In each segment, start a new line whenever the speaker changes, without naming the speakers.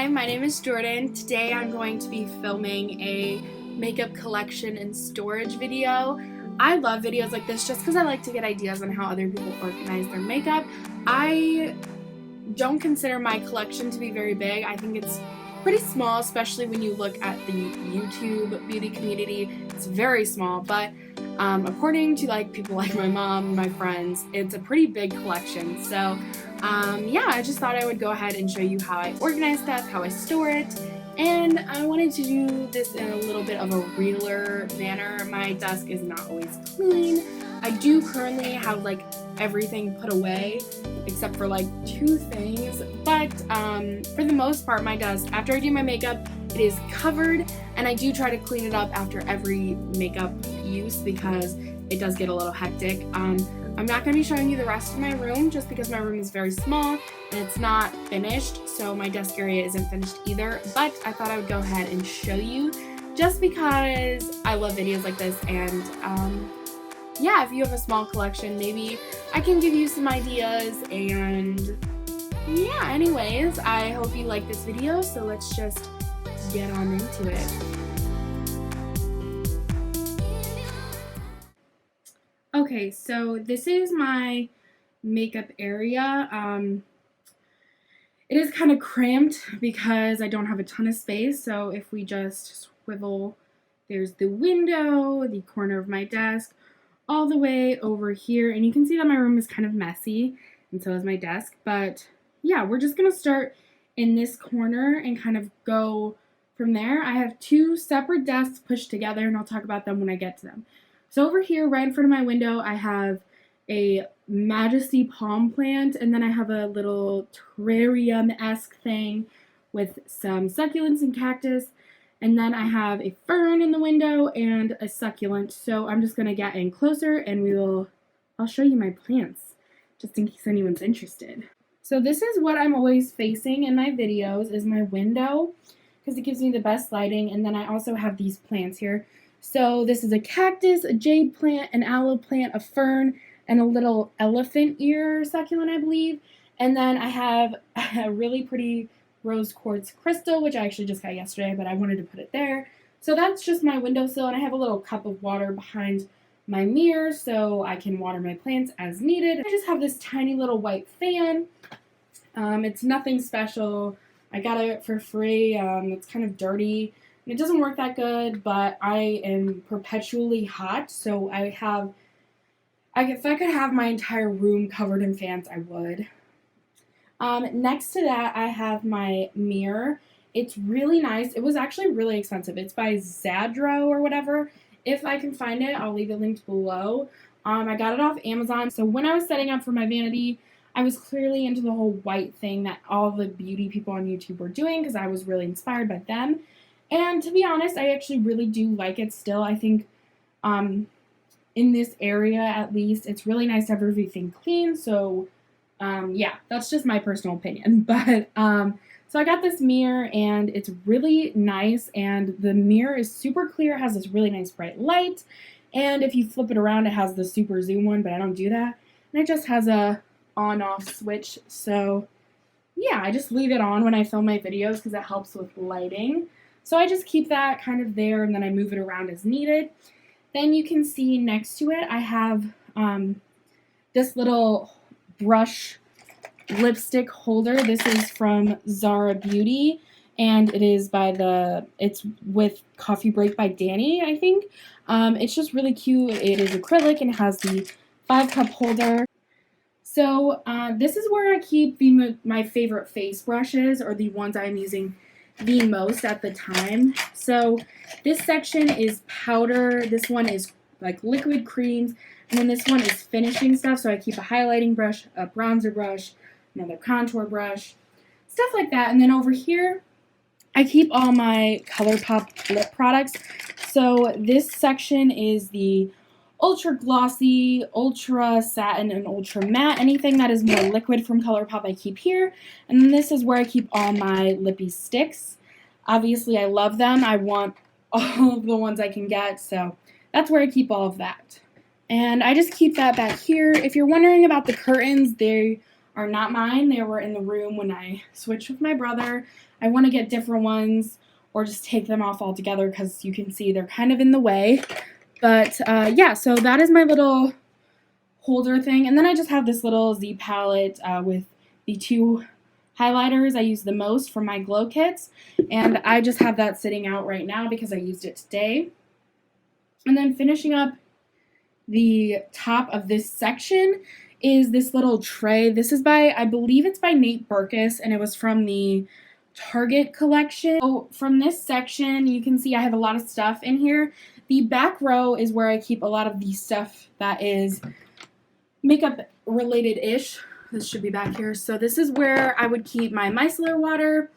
Hi, my name is Jordan. Today I'm going to be filming a makeup collection and storage video. I love videos like this just because I like to get ideas on how other people organize their makeup. I don't consider my collection to be very big. I think it's pretty small, especially when you look at the YouTube beauty community. It's very small, but according to people like my mom, my friends, it's a pretty big collection. So yeah, I just thought I would go ahead and show you how I organize stuff, how I store it, and I wanted to do this in a little bit of a realer manner. My desk is not always clean. I do currently have everything put away except for two things, but for the most part my desk, after I do my makeup, it is covered, and I do try to clean it up after every makeup use because it does get a little hectic. I'm not going to be showing you the rest of my room just because my room is very small and it's not finished, so my desk area isn't finished either, but I thought I would go ahead and show you just because I love videos like this. And yeah, if you have a small collection, maybe I can give you some ideas. And yeah, anyways, I hope you like this video, so let's just get on into it. Okay, so this is my makeup area. It is kind of cramped because I don't have a ton of space, so if we just swivel, there's the window, the corner of my desk, all the way over here, and you can see that my room is kind of messy, and so is my desk. But yeah, we're just gonna start in this corner and kind of go from there. I have two separate desks pushed together, and I'll talk about them when I get to them. So over here, right in front of my window, I have a Majesty palm plant, and then I have a little terrarium-esque thing with some succulents and cactus, and then I have a fern in the window and a succulent. So I'm just gonna get in closer and I'll show you my plants just in case anyone's interested. So this is what I'm always facing in my videos, is my window, because it gives me the best lighting. And then I also have these plants here. So this is a cactus, a jade plant, an aloe plant, a fern, and a little elephant ear succulent, I believe. And then I have a really pretty rose quartz crystal, which I actually just got yesterday, but I wanted to put it there. So that's just my windowsill, and I have a little cup of water behind my mirror so I can water my plants as needed. I just have this tiny little white fan. It's nothing special. I got it for free. It's kind of dirty. It doesn't work that good, but I am perpetually hot, so if I could have my entire room covered in fans, I would. Next to that, I have my mirror. It's really nice. It was actually really expensive. It's by Zahra or whatever. If I can find it, I'll leave it linked below. I got it off Amazon. So when I was setting up for my vanity, I was clearly into the whole white thing that all the beauty people on YouTube were doing because I was really inspired by them. And to be honest, I actually really do like it still. I think in this area, at least, it's really nice to have everything clean. So yeah, that's just my personal opinion. But so I got this mirror, and it's really nice, and the mirror is super clear. It has this really nice bright light, and if you flip it around, it has the super zoom one, but I don't do that. And it just has a on-off switch. So yeah, I just leave it on when I film my videos because it helps with lighting. So I just keep that kind of there, and then I move it around as needed. Then you can see next to it, I have this little brush lipstick holder. This is from Zahra Beauty, and it's with Coffee Break by Danny, I think. It's just really cute. It is acrylic and has the 5-cup holder. So this is where I keep my favorite face brushes, or the ones I'm using the most at the time. So this section is powder, this one is liquid creams, and then this one is finishing stuff. So I keep a highlighting brush, a bronzer brush, another contour brush, stuff like that. And then over here I keep all my ColourPop lip products. So this section is the ultra glossy, ultra satin, and ultra matte. Anything that is more liquid from ColourPop I keep here. And then this is where I keep all my lippy sticks. Obviously I love them. I want all of the ones I can get, so that's where I keep all of that. And I just keep that back here. If you're wondering about the curtains, they are not mine. They were in the room when I switched with my brother. I want to get different ones or just take them off altogether because you can see they're kind of in the way. But yeah, so that is my little holder thing. And then I just have this little Z palette with the 2 highlighters I use the most for my glow kits. And I just have that sitting out right now because I used it today. And then finishing up the top of this section is this little tray. This is by, I believe it's by Nate Berkus, and it was from the Target collection. So from this section, you can see I have a lot of stuff in here. The back row is where I keep a lot of the stuff that is makeup related-ish. This should be back here. So this is where I would keep my micellar water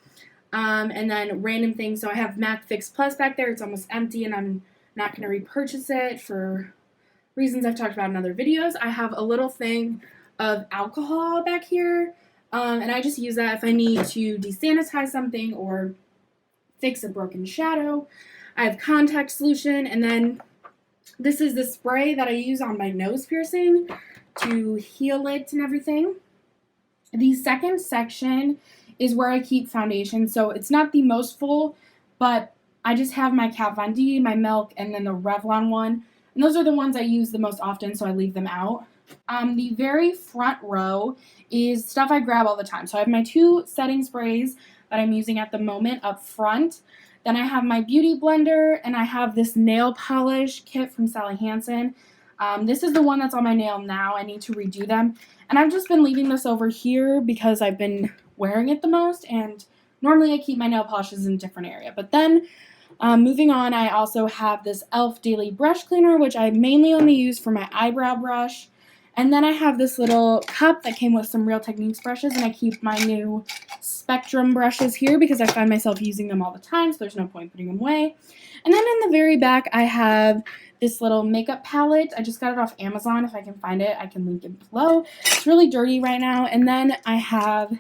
and then random things. So I have MAC Fix Plus back there. It's almost empty, and I'm not going to repurchase it for reasons I've talked about in other videos. I have a little thing of alcohol back here, and I just use that if I need to desanitize something or fix a broken shadow. I have contact solution, and then this is the spray that I use on my nose piercing to heal it and everything. The second section is where I keep foundation, so it's not the most full, but I just have my Kat Von D, my Milk, and then the Revlon one. And those are the ones I use the most often, so I leave them out. The very front row is stuff I grab all the time. So I have my 2 setting sprays that I'm using at the moment up front. Then I have my beauty blender, and I have this nail polish kit from Sally Hansen. This is the one that's on my nail now. I need to redo them. And I've just been leaving this over here because I've been wearing it the most. And normally I keep my nail polishes in a different area. But then moving on, I also have this e.l.f. Daily Brush Cleaner, which I mainly only use for my eyebrow brush. And then I have this little cup that came with some Real Techniques brushes, and I keep my new Spectrum brushes here because I find myself using them all the time, so there's no point putting them away. And then in the very back, I have this little makeup palette. I just got it off Amazon. If I can find it, I can link it below. It's really dirty right now. And then I have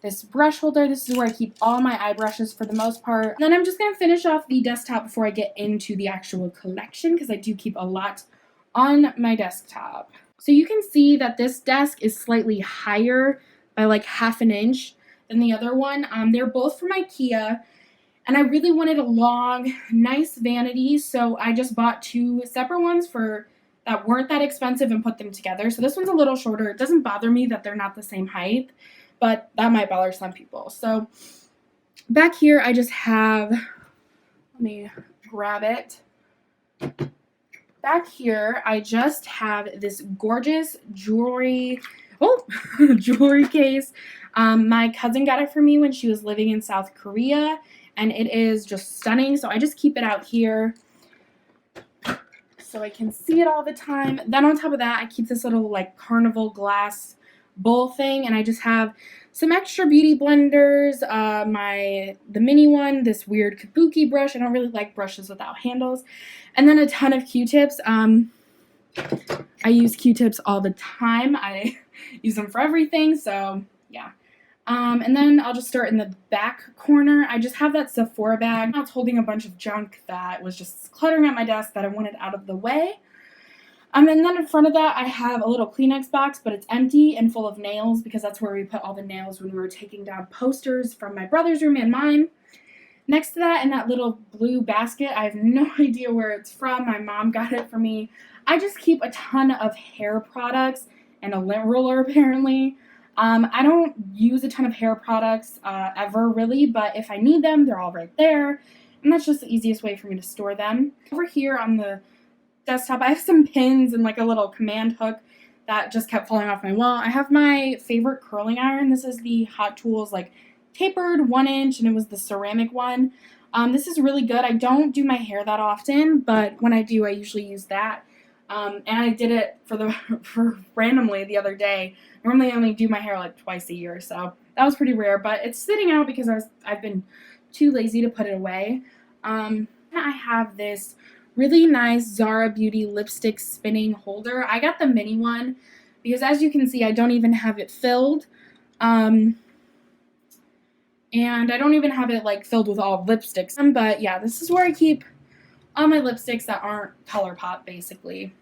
this brush holder. This is where I keep all my eye brushes for the most part. And then I'm just going to finish off the desktop before I get into the actual collection because I do keep a lot on my desktop. So you can see that this desk is slightly higher by like half an inch than the other one. They're both from IKEA, and I really wanted a long, nice vanity, so I just bought 2 separate ones that weren't that expensive and put them together. So this one's a little shorter. It doesn't bother me that they're not the same height, but that might bother some people. So back here, I just have, let me grab it. Back here, I just have this gorgeous jewelry case. My cousin got it for me when she was living in South Korea, and it is just stunning. So I just keep it out here so I can see it all the time. Then on top of that, I keep this little like carnival glass bowl thing, and I just have some extra beauty blenders, the mini one, this weird kabuki brush. I don't really like brushes without handles. And then a ton of Q-tips. I use Q-tips all the time. I use them for everything, so yeah. And then I'll just start in the back corner. I just have that Sephora bag. Now it's holding a bunch of junk that was just cluttering at my desk that I wanted out of the way. And then in front of that, I have a little Kleenex box, but it's empty and full of nails because that's where we put all the nails when we were taking down posters from my brother's room and mine. Next to that, in that little blue basket, I have no idea where it's from. My mom got it for me. I just keep a ton of hair products and a lint roller, apparently. I don't use a ton of hair products ever, really, but if I need them, they're all right there. And that's just the easiest way for me to store them. Over here on the desktop, I have some pins and like a little command hook that just kept falling off my wall. I have my favorite curling iron. This is the Hot Tools like tapered 1 inch, and it was the ceramic one. This is really good. I don't do my hair that often, but when I do, I usually use that. And I did it for randomly the other day. Normally I only do my hair like twice a year, so that was pretty rare, but it's sitting out because I've been too lazy to put it away. I have this really nice Zahra Beauty lipstick spinning holder. I got the mini one because, as you can see, I don't even have it filled. And I don't even have it like filled with all lipsticks. But yeah, this is where I keep all my lipsticks that aren't ColourPop, basically.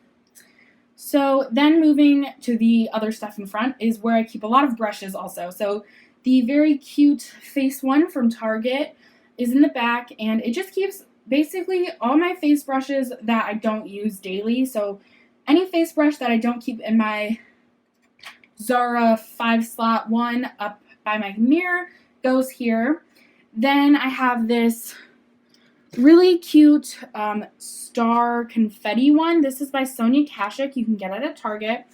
So then moving to the other stuff in front is where I keep a lot of brushes also. So the very cute face one from Target is in the back, and it just keeps basically all my face brushes that I don't use daily. So any face brush that I don't keep in my Zahra 5-slot one up by my mirror goes here. Then I have this really cute star confetti one. This is by Sonia Kashuk. You can get it at Target.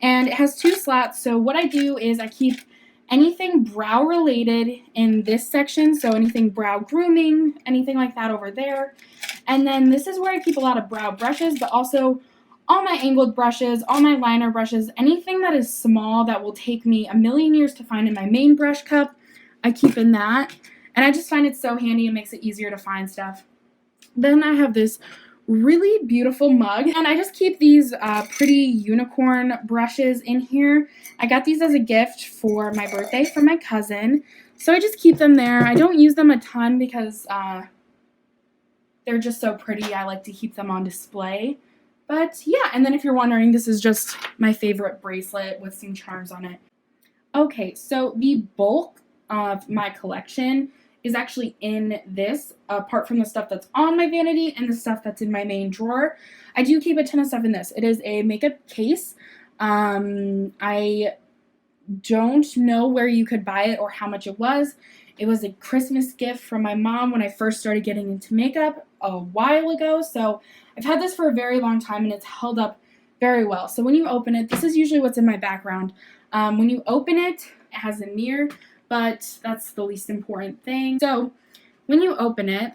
And it has 2 slots. So what I do is I keep anything brow related in this section. So anything brow grooming, anything like that over there. And then this is where I keep a lot of brow brushes, but also all my angled brushes, all my liner brushes, anything that is small that will take me a million years to find in my main brush cup, I keep in that. And I just find it so handy. It makes it easier to find stuff. Then I have this really beautiful mug, and I just keep these pretty unicorn brushes in here. I got these as a gift for my birthday from my cousin, so I just keep them there. I don't use them a ton because they're just so pretty. I like to keep them on display. But yeah, and then if you're wondering, this is just my favorite bracelet with some charms on it. Okay, so the bulk of my collection is actually in this, apart from the stuff that's on my vanity and the stuff that's in my main drawer. I do keep a ton of stuff in this. It is a makeup case. I don't know where you could buy it or how much it was. It was a Christmas gift from my mom when I first started getting into makeup a while ago. So I've had this for a very long time, and it's held up very well. So when you open it, this is usually what's in my background. When you open it, it has a mirror, but that's the least important thing. So when you open it,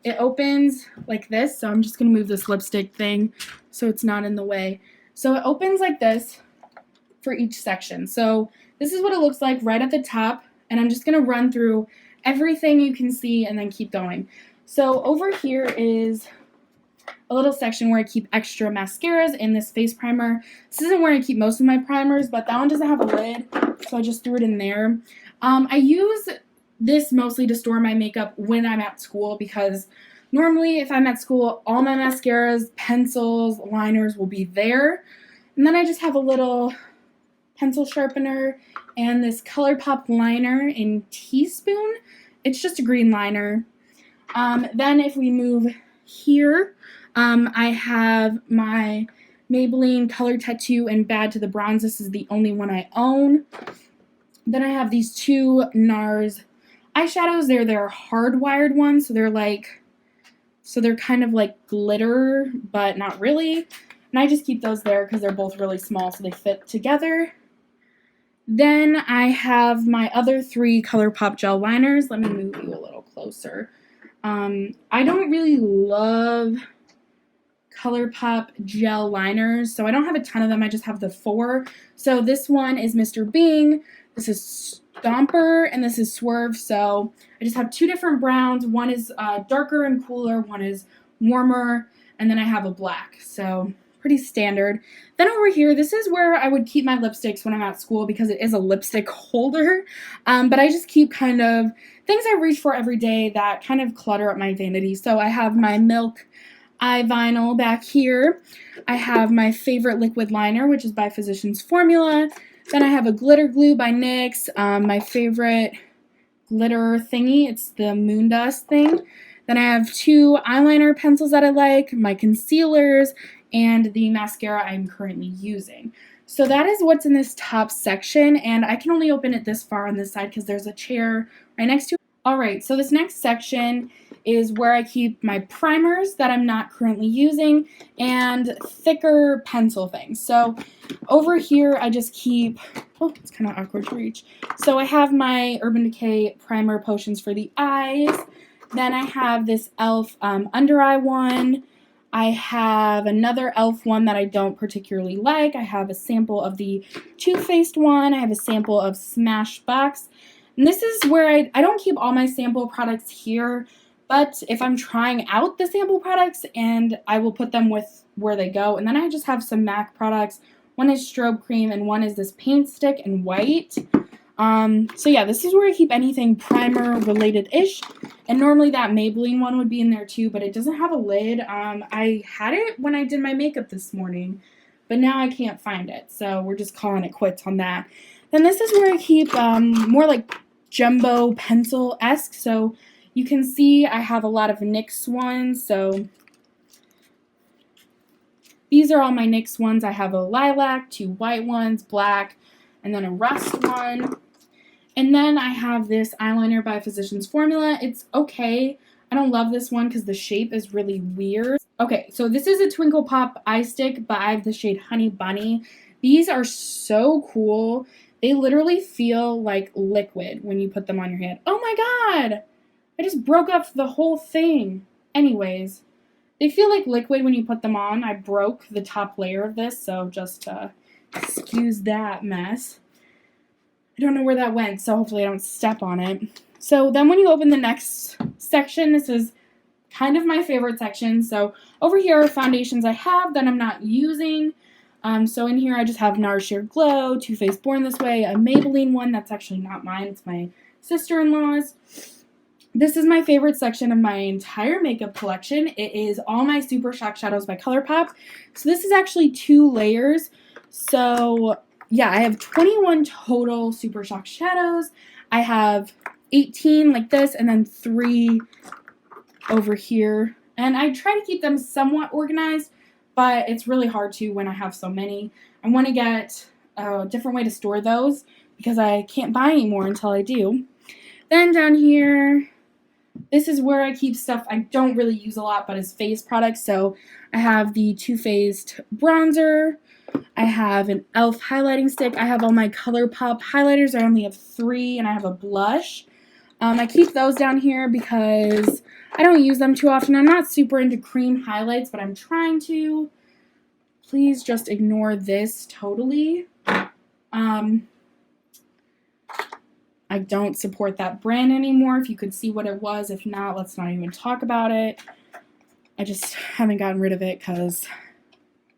it opens like this. So I'm just going to move this lipstick thing so it's not in the way. So it opens like this for each section. So this is what it looks like right at the top, and I'm just going to run through everything you can see and then keep going. So over here is a little section where I keep extra mascaras and this face primer. This isn't where I keep most of my primers, but that one doesn't have a lid, so I just threw it in there. I use this mostly to store my makeup when I'm at school, because normally if I'm at school, all my mascaras, pencils, liners will be there. And then I just have a little pencil sharpener and this ColourPop liner in Teaspoon. It's just a green liner. Then if we move here, I have my Maybelline Color Tattoo and Bad to the Bronze. This is the only one I own. Then I have these 2 NARS eyeshadows. They're hardwired ones, so they're kind of like glitter, but not really. And I just keep those there because they're both really small, so they fit together. Then I have my other 3 ColourPop gel liners. Let me move you a little closer. I don't really love ColourPop gel liners, so I don't have a ton of them. I just have the 4. So this one is Mr. Bing, this is Stomper, and this is Swerve. So I just have 2 different browns. One is darker and cooler, one is warmer, and then I have a black. So pretty standard. Then over here, this is where I would keep my lipsticks when I'm at school because it is a lipstick holder. But I just keep kind of things I reach for every day that kind of clutter up my vanity. So I have my Milk eye vinyl back here. I have my favorite liquid liner, which is by Physicians Formula. Then I have a glitter glue by NYX, my favorite glitter thingy. It's the Moon Dust thing. Then I have 2 eyeliner pencils that I like, my concealers, and the mascara I'm currently using. So that is what's in this top section, and I can only open it this far on this side because there's a chair right next to it. Alright, so this next section is where I keep my primers that I'm not currently using and thicker pencil things. So over here I just keep, oh, it's kind of awkward to reach. So I have my Urban Decay primer potions for the eyes. Then I have this e.l.f. Under eye one. I have another e.l.f. one that I don't particularly like. I have a sample of the Too Faced one. I have a sample of Smashbox. And this is where I don't keep all my sample products here, but if I'm trying out the sample products, and I will put them with where they go. And then I just have some MAC products. One is strobe cream and one is this paint stick in white. So yeah, this is where I keep anything primer related-ish. And normally that Maybelline one would be in there too, but it doesn't have a lid. I had it when I did my makeup this morning, but now I can't find it, so we're just calling it quits on that. Then this is where I keep more like jumbo pencil-esque, so you can see I have a lot of NYX ones, so these are all my NYX ones. I have a lilac, 2 white ones, black, and then a rust one. And then I have this eyeliner by Physicians Formula. It's okay. I don't love this one because the shape is really weird. Okay, so this is a Twinkle Pop eye stick, but I have the shade Honey Bunny. These are so cool. They literally feel like liquid when you put them on your hand. Oh my god! I just broke up the whole thing. Anyways, they feel like liquid when you put them on. I broke the top layer of this, so just excuse that mess. I don't know where that went, so hopefully I don't step on it. So then when you open the next section, this is kind of my favorite section. So over here are foundations I have that I'm not using. So in here I just have NARS Sheer Glow, Too Faced Born This Way, a Maybelline one that's actually not mine. It's my sister-in-law's. This is my favorite section of my entire makeup collection. It is all my Super Shock Shadows by ColourPop. So this is actually 2 layers. So yeah, I have 21 total Super Shock Shadows. I have 18 like this and then 3 over here. And I try to keep them somewhat organized, but it's really hard to when I have so many. I want to get a different way to store those because I can't buy any more until I do. Then down here, this is where I keep stuff I don't really use a lot, but is face products. So I have the Too Faced bronzer. I have an e.l.f. highlighting stick. I have all my ColourPop highlighters. I only have 3, and I have a blush. I keep those down here because I don't use them too often. I'm not super into cream highlights, but I'm trying to. Please just ignore this totally. I don't support that brand anymore. If you could see what it was. If not, let's not even talk about it. I just haven't gotten rid of it because,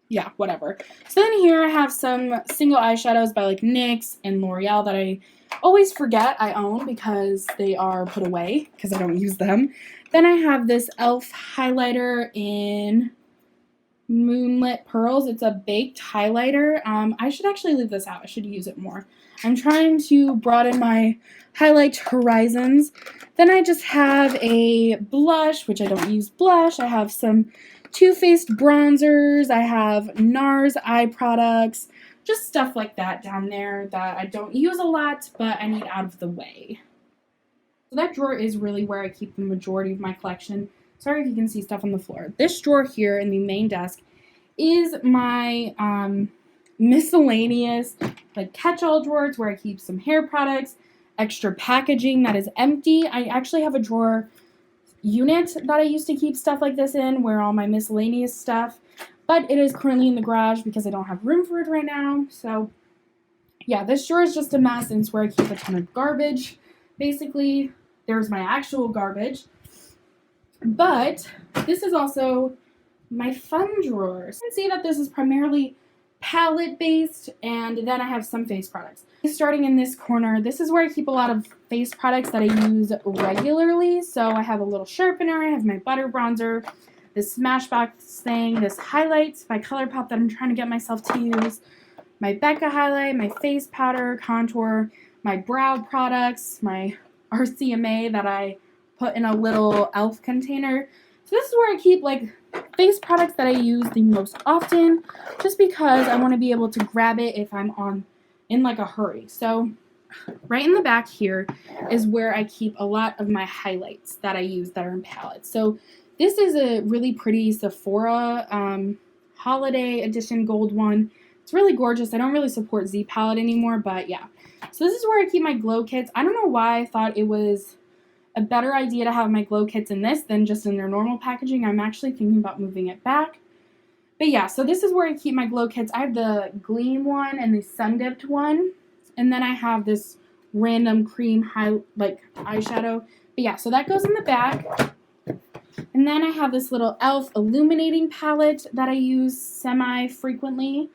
yeah, whatever. So then here I have some single eyeshadows by like NYX and L'Oreal that I always forget I own because they are put away because I don't use them. Then I have this e.l.f. highlighter in Moonlit Pearls. It's a baked highlighter. I should actually leave this out. I should use it more. I'm trying to broaden my highlight horizons. Then I just have a blush, which I don't use blush. I have some Too Faced bronzers. I have NARS eye products. Just stuff like that down there that I don't use a lot, but I need out of the way. So that drawer is really where I keep the majority of my collection. Sorry if you can see stuff on the floor. This drawer here in the main desk is my miscellaneous like catch-all drawers where I keep some hair products, extra packaging that is empty. I actually have a drawer unit that I used to keep stuff like this in, where all my miscellaneous stuff, but it is currently in the garage because I don't have room for it right now. So yeah, this drawer is just a mess, and it's where I keep a ton of garbage. Basically, there's my actual garbage, but this is also my fun drawers. You can see that this is primarily palette based, and then I have some face products. Starting in this corner, this is where I keep a lot of face products that I use regularly. So I have a little sharpener, I have my butter bronzer, this Smashbox thing, this highlights by ColourPop that I'm trying to get myself to use, my Becca highlight, my face powder, contour, my brow products, my RCMA that I put in a little e.l.f. container. So this is where I keep like face products that I use the most often, just because I want to be able to grab it if I'm in like a hurry. So right in the back here is where I keep a lot of my highlights that I use that are in palettes. So this is a really pretty Sephora holiday edition gold one. It's really gorgeous. I don't really support Z palette anymore, but yeah. So this is where I keep my glow kits. I don't know why I thought it was a better idea to have my glow kits in this than just in their normal packaging. I'm actually thinking about moving it back. But yeah, so this is where I keep my glow kits. I have the Gleam one and the Sun Dipped one. And then I have this random cream eyeshadow. But yeah, so that goes in the back. And then I have this little e.l.f. illuminating palette that I use semi-frequently.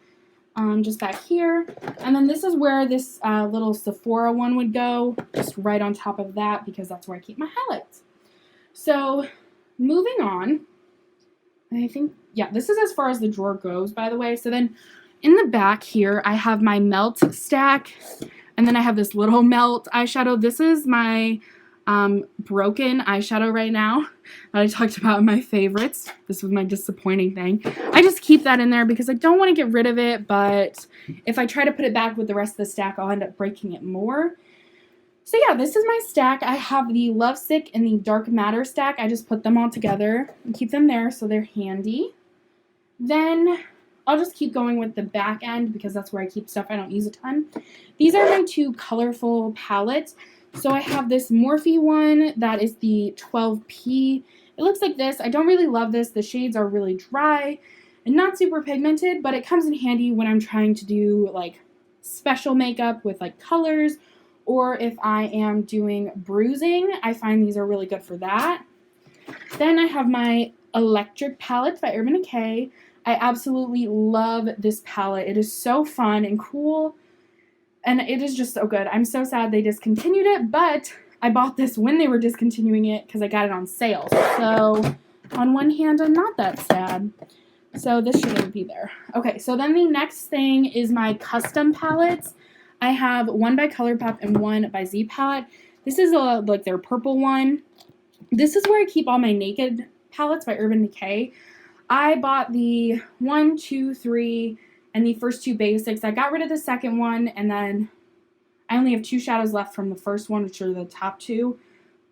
Just back here. And then this is where this little Sephora one would go, just right on top of that, because that's where I keep my highlights. So moving on, I think, yeah, this is as far as the drawer goes, by the way. So then in the back here, I have my melt stack, and then I have this little melt eyeshadow. This is my broken eyeshadow right now that I talked about in my favorites. This was my disappointing thing. I just keep that in there because I don't want to get rid of it, but if I try to put it back with the rest of the stack, I'll end up breaking it more. So yeah, this is my stack. I have the Lovesick and the Dark Matter stack. I just put them all together and keep them there so they're handy. Then I'll just keep going with the back end because that's where I keep stuff I don't use a ton. These are my two colorful palettes. So I have this Morphe one that is the 12P. It looks like this. I don't really love this. The shades are really dry and not super pigmented, but it comes in handy when I'm trying to do like special makeup with like colors, or if I am doing bruising. I find these are really good for that. Then I have my Electric palette by Urban Decay. I absolutely love this palette. It is so fun and cool, and it is just so good. I'm so sad they discontinued it, but I bought this when they were discontinuing it because I got it on sale. So on one hand, I'm not that sad. So this shouldn't be there. Okay, so then the next thing is my custom palettes. I have one by ColourPop and one by Z Palette. This is like their purple one. This is where I keep all my Naked palettes by Urban Decay. I bought the 1, 2, 3, and the first two basics. I got rid of the second one, and then I only have 2 shadows left from the first one, which are the top 2.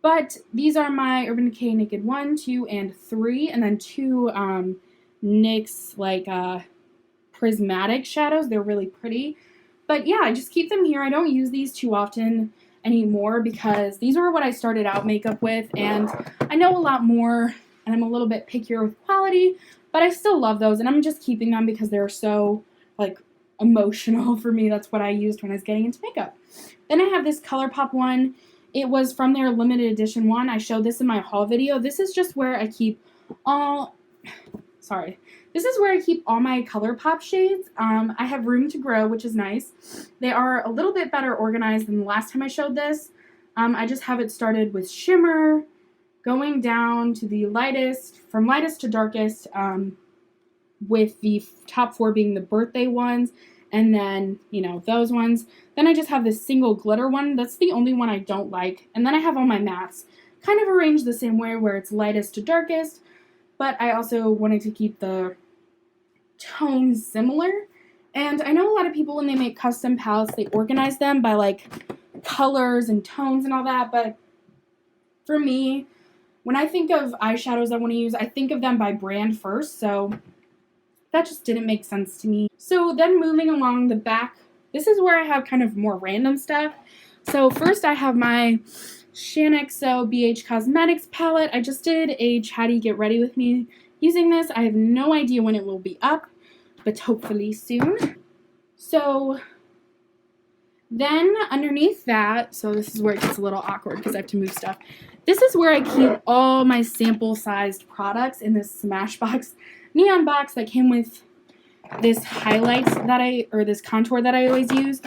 But these are my Urban Decay Naked 1, 2, and 3, and then 2 NYX like prismatic shadows. They're really pretty. But yeah, I just keep them here. I don't use these too often anymore because these were what I started out makeup with, and I know a lot more, and I'm a little bit pickier with quality, but I still love those, and I'm just keeping them because they're so like emotional for me. That's what I used when I was getting into makeup. Then I have this ColourPop one. It was from their limited edition one. I showed this in my haul video. This is just where I keep all This is where I keep all my ColourPop shades. I have room to grow, which is nice. They are a little bit better organized than the last time I showed this. I just have it started with shimmer, going down to the lightest, from lightest to darkest, with the top 4 being the birthday ones, and then, you know, those ones. Then I just have this single glitter one. That's the only one I don't like. And then I have all my mattes kind of arranged the same way where it's lightest to darkest, but I also wanted to keep the tones similar. And I know a lot of people, when they make custom palettes, they organize them by like colors and tones and all that, but for me, when I think of eyeshadows I want to use, I think of them by brand first, so that just didn't make sense to me. So then moving along the back, this is where I have kind of more random stuff. So first I have my ShanXO BH Cosmetics palette. I just did a chatty get ready with me using this. I have no idea when it will be up, but hopefully soon. So then underneath that, so this is where it gets a little awkward because I have to move stuff. This is where I keep all my sample-sized products in this Smashbox neon box that came with this highlights that this contour that I always use.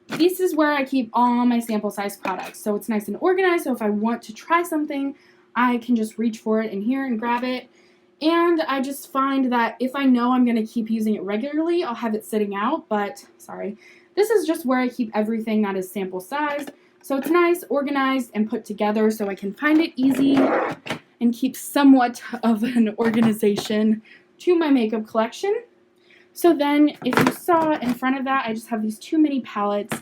This is where I keep all my sample-sized products. So it's nice and organized, so if I want to try something, I can just reach for it in here and grab it. And I just find that if I know I'm going to keep using it regularly, I'll have it sitting out, but this is just where I keep everything that is sample sized. So it's nice, organized, and put together so I can find it easy and keep somewhat of an organization to my makeup collection. So then if you saw in front of that, I just have these 2 mini palettes.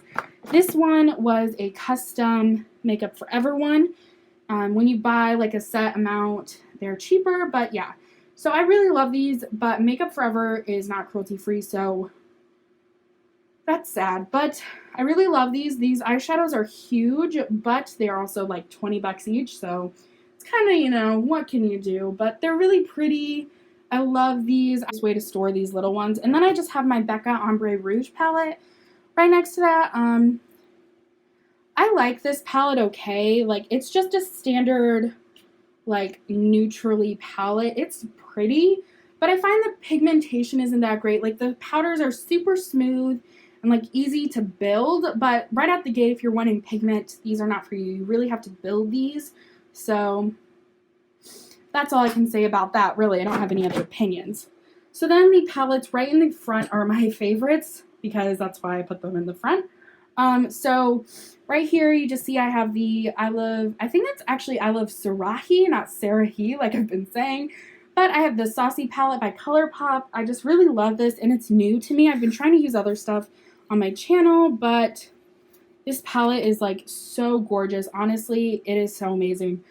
This one was a custom Makeup Forever one. When you buy like a set amount, they're cheaper, but yeah. So I really love these, but Makeup Forever is not cruelty free, so that's sad. But I really love these. These eyeshadows are huge, but they are also like 20 bucks each, so it's kind of, you know, what can you do? But they're really pretty. I love these. It's a way to store these little ones. And then I just have my Becca Ombre Rouge palette right next to that. I like this palette okay. Like, it's just a standard, like, neutrally palette. It's pretty, but I find the pigmentation isn't that great. Like, the powders are super smooth and, like, easy to build, but right out the gate, if you're wanting pigment, these are not for you. You really have to build these. So that's all I can say about that, really. I don't have any other opinions. So then the palettes right in the front are my favorites because that's why I put them in the front. So right here you just see I have the I think that's actually I Love Sarahi, not Sarahi like I've been saying. But I have the Saucy palette by ColourPop. I just really love this, and it's new to me. I've been trying to use other stuff on my channel, but this palette is like so gorgeous. Honestly, it is so amazing.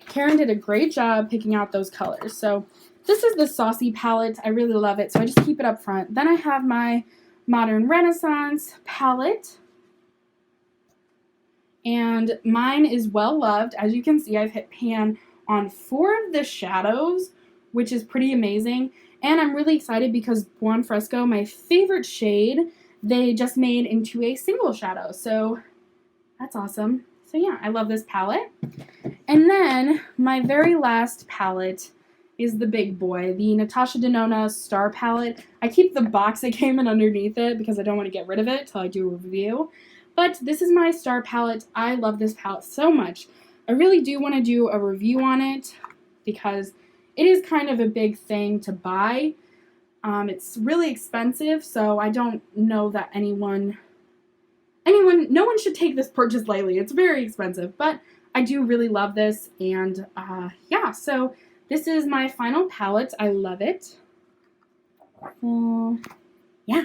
Karen did a great job picking out those colors. So this is the Saucy palette. I really love it, so I just keep it up front. Then I have my Modern Renaissance palette, and mine is well loved. As you can see, I've hit pan on 4 of the shadows, which is pretty amazing. And I'm really excited because Buon Fresco, my favorite shade, they just made into a single shadow. So that's awesome. So yeah, I love this palette. And then my very last palette is the big boy, the Natasha Denona Star palette. I keep the box that came in underneath it because I don't want to get rid of it until I do a review. But this is my Star palette. I love this palette so much. I really do want to do a review on it because it is kind of a big thing to buy. It's really expensive, so I don't know that no one should take this purchase lightly. It's very expensive, but I do really love this, and yeah, so this is my final palette. I love it. Yeah.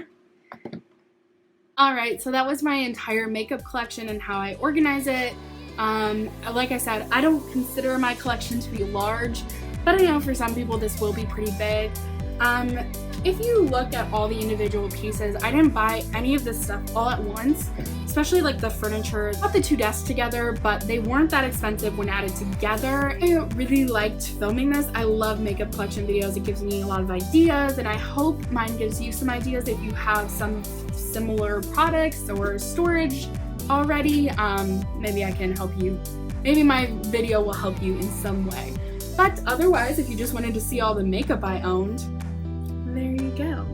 Alright, so that was my entire makeup collection and how I organize it. Like I said, I don't consider my collection to be large, but I know for some people this will be pretty big. If you look at all the individual pieces, I didn't buy any of this stuff all at once, especially like the furniture. I bought the 2 desks together, but they weren't that expensive when added together. I really liked filming this. I love makeup collection videos. It gives me a lot of ideas, and I hope mine gives you some ideas if you have some similar products or storage already. Maybe I can help you. Maybe my video will help you in some way. But otherwise, if you just wanted to see all the makeup I owned, there you go.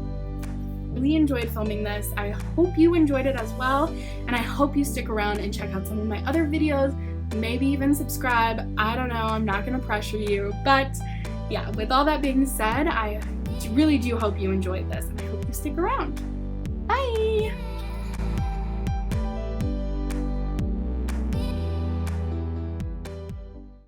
Really enjoyed filming this. I hope you enjoyed it as well, and I hope you stick around and check out some of my other videos, maybe even subscribe. I don't know, I'm not gonna pressure you, but yeah, with all that being said, I really do hope you enjoyed this, and I hope you stick around. Bye!